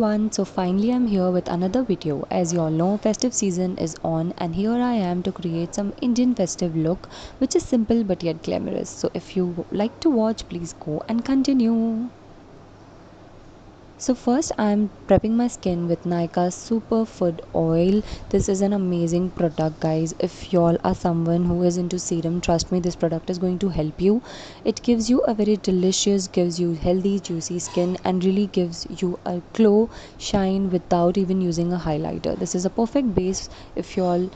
everyone, so finally I'm here with another video. As you all know, festive season is on and here I am to create some Indian festive look which is simple but yet glamorous. So if you like to watch, please go and continue. So first I'm prepping my skin with Nykaa Superfood Oil. This is an amazing product, guys. If y'all are someone who is into serum, trust me, this product is going to help you. It gives you a very delicious, gives you healthy juicy skin and really gives you a glow shine without even using a highlighter. This is a perfect base if y'all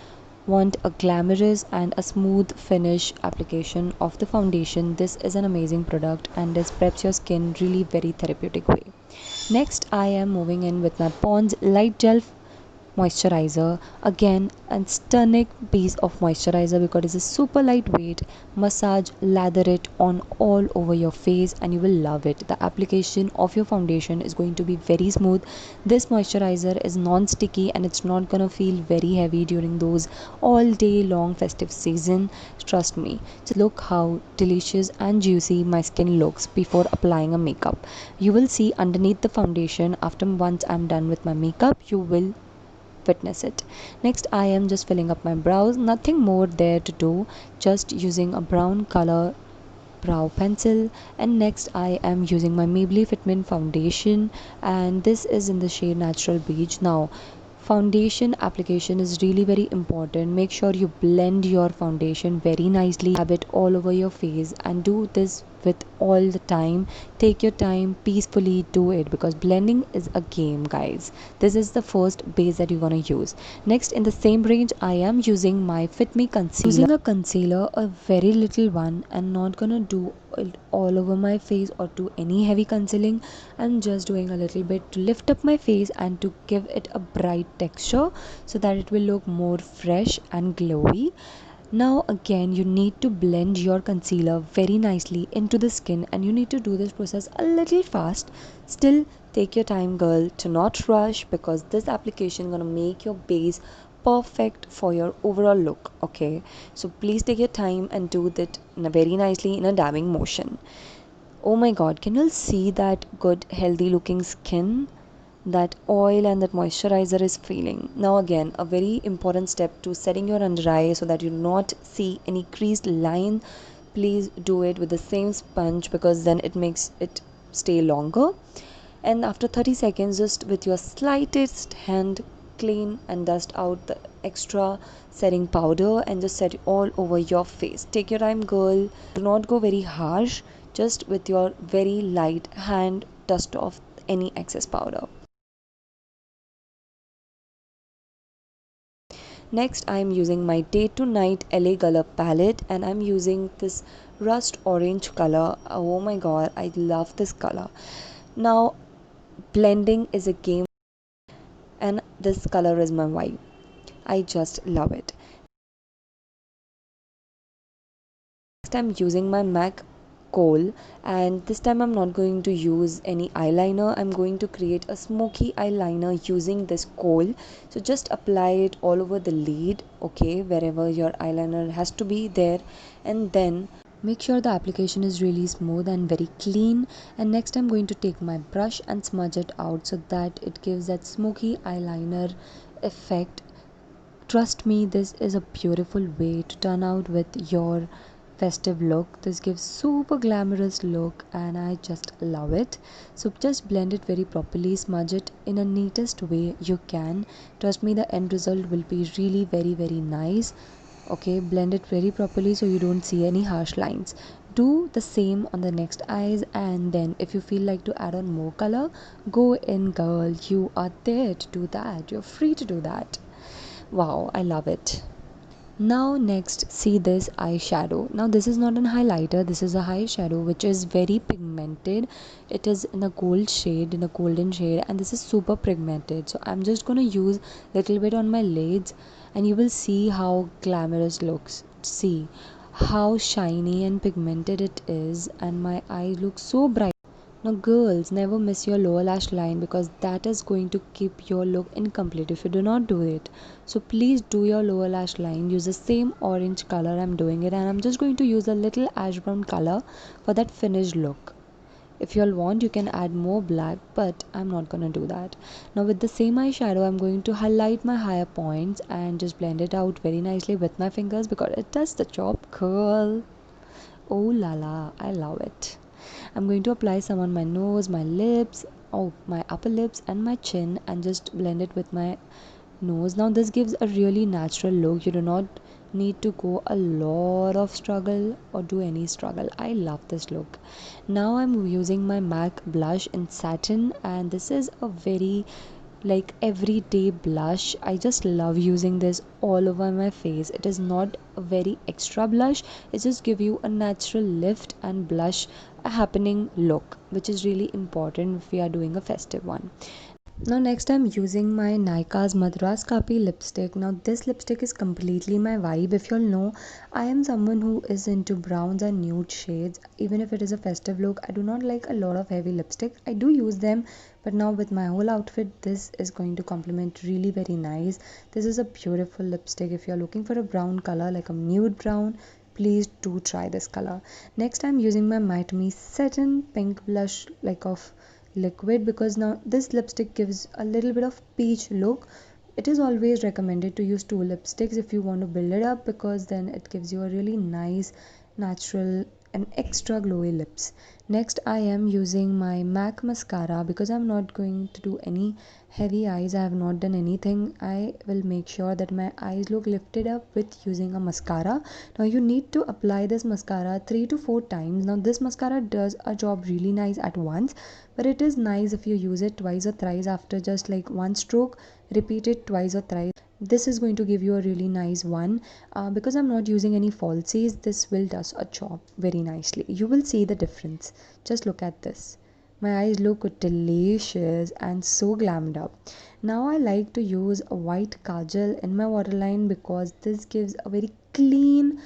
want a glamorous and a smooth finish application of the foundation. This is an amazing product and this preps your skin really very therapeutic way. Next I am moving in with my Pond's light gel moisturizer. Again a stunning piece of moisturizer because it is super lightweight. Massage, lather it on all over your face and you will love it. The application of your foundation is going to be very smooth. This moisturizer is non-sticky and it's not gonna feel very heavy during those all day long festive season. Trust me. Just look how delicious and juicy my skin looks before applying a makeup. You will see underneath the foundation after once I'm done with my makeup, you will witness it. Next I am just filling up my brows, nothing more there to do, just using a brown color brow pencil. And next I am using my Maybelline Fit Me foundation and this is in the shade Natural Beige. Now foundation application is really very important. Make sure you blend your foundation very nicely, have it all over your face and do this with all the time. Take your time, peacefully do it because blending is a game, guys. This is the first base that you're gonna use. Next in the same range I am using my Fit Me concealer. Using a concealer, a very little one, and not gonna do it all over my face or do any heavy concealing. I'm just doing a little bit to lift up my face and to give it a bright texture so that it will look more fresh and glowy. Now again you need to blend your concealer very nicely into the skin and you need to do this process a little fast. Still take your time, girl, to not rush because this application gonna make your base perfect for your overall look. Okay, so please take your time and do that very nicely in a dabbing motion. Oh my god, can you see that good healthy looking skin that oil and that moisturizer is feeling? Now again a very important step to setting your under eye so that you not see any creased line. Please do it with the same sponge because then it makes it stay longer. And after 30 seconds just with your slightest hand clean and dust out the extra setting powder and just set it all over your face. Take your time, girl, do not go very harsh, just with your very light hand dust off any excess powder. Next I am using my Day to Night LA color palette and I'm using this rust orange color. Oh my god, I love this color. Now blending is a game and this color is my vibe. I just love it. Next I'm using my MAC Kohl and this time I'm not going to use any eyeliner. I'm going to create a smoky eyeliner using this Kohl. So just apply it all over the lid, okay, wherever your eyeliner has to be there, and then make sure the application is really smooth and very clean. And next I'm going to take my brush and smudge it out so that it gives that smoky eyeliner effect. Trust me, this is a beautiful way to turn out with your festive look. This gives super glamorous look and I just love it. So just blend it very properly, smudge it in a neatest way you can. Trust me, the end result will be really very nice. Okay, blend it very properly so you don't see any harsh lines. Do the same on the next eyes and then if you feel like to add on more color, go in, girl. You are there to do that. You're free to do that. Wow, I love it. Now next, see this eyeshadow. Now this is not an highlighter, this is a eyeshadow which is very pigmented. It is in a gold shade, in a golden shade, and this is super pigmented. So I'm just gonna use little bit on my lids and you will see how glamorous looks. See how shiny and pigmented it is and my eyes look so bright. Now girls, never miss your lower lash line because that is going to keep your look incomplete if you do not do it. So please do your lower lash line. Use the same orange color I'm doing it and I'm just going to use a little ash brown color for that finished look. If you all want, you can add more black, but I'm not gonna do that. Now with the same eyeshadow, I'm going to highlight my higher points and just blend it out very nicely with my fingers because it does the job, girl. Oh la la, I love it. I'm going to apply some on my nose, my lips, oh, my upper lips and my chin, and just blend it with my nose. Now this gives a really natural look. You do not need to go a lot of struggle or do any struggle. I love this look. Now I'm using my MAC blush in satin, and this is a very like everyday blush. I just love using this all over my face. It is not a very extra blush, it just give you a natural lift and blush a happening look, which is really important if we are doing a festive one. Now next I'm using my Nykaa's Madras Kaapi lipstick. Now this lipstick is completely my vibe. If you all know, I am someone who is into browns and nude shades. Even if it is a festive look, I do not like a lot of heavy lipstick. I do use them, but now with my whole outfit, this is going to complement really very nice. This is a beautiful lipstick. If you're looking for a brown color like a nude brown, please do try this color. Next I'm using my Me Satin Pink blush like of liquid, because now this lipstick gives a little bit of peach look. It is always recommended to use two lipsticks if you want to build it up, because then it gives you a really nice natural and extra glowy lips. Next I am using my MAC mascara because I'm not going to do any heavy eyes. I have not done anything. I will make sure that my eyes look lifted up with using a mascara. Now you need to apply this mascara 3 to 4 times. Now this mascara does a job really nice at once, but it is nice if you use it twice or thrice after just like one stroke. Repeat it twice or thrice. This is going to give you a really nice one. Because I'm not using any falsies, this will does a job very nicely. You will see the difference. Just look at this. My eyes look delicious and so glammed up. Now I like to use a white kajal in my waterline because this gives a very clean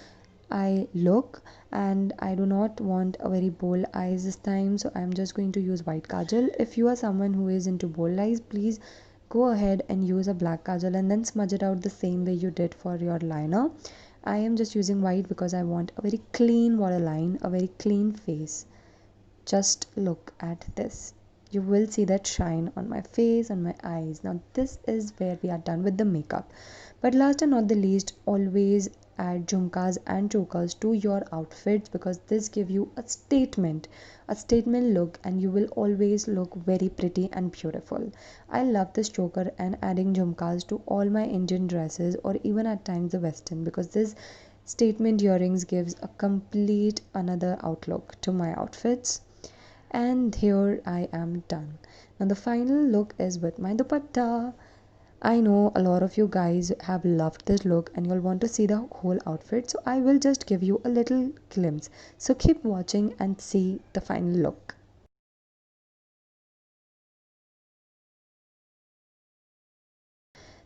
eye look, and I do not want a very bold eyes this time, so I'm just going to use white kajal. If you are someone who is into bold eyes, please go ahead and use a black kajal and then smudge it out the same way you did for your liner. I am just using white because I want a very clean waterline, a very clean face. Just look at this. You will see that shine on my face and my eyes. Now this is where we are done with the makeup. But last and not the least, always add jhumkas and chokers to your outfits, because this give you a statement look, and you will always look very pretty and beautiful. I love this choker and adding jhumkas to all my Indian dresses or even at times the western, because this statement earrings gives a complete another outlook to my outfits. And here I am done. Now the final look is with my dupatta. I know a lot of you guys have loved this look and you'll want to see the whole outfit, so I will just give you a little glimpse. So keep watching and see the final look.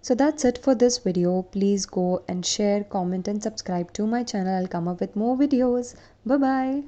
So that's it for this video. Please go and share, comment and subscribe to my channel. I'll come up with more videos. Bye bye.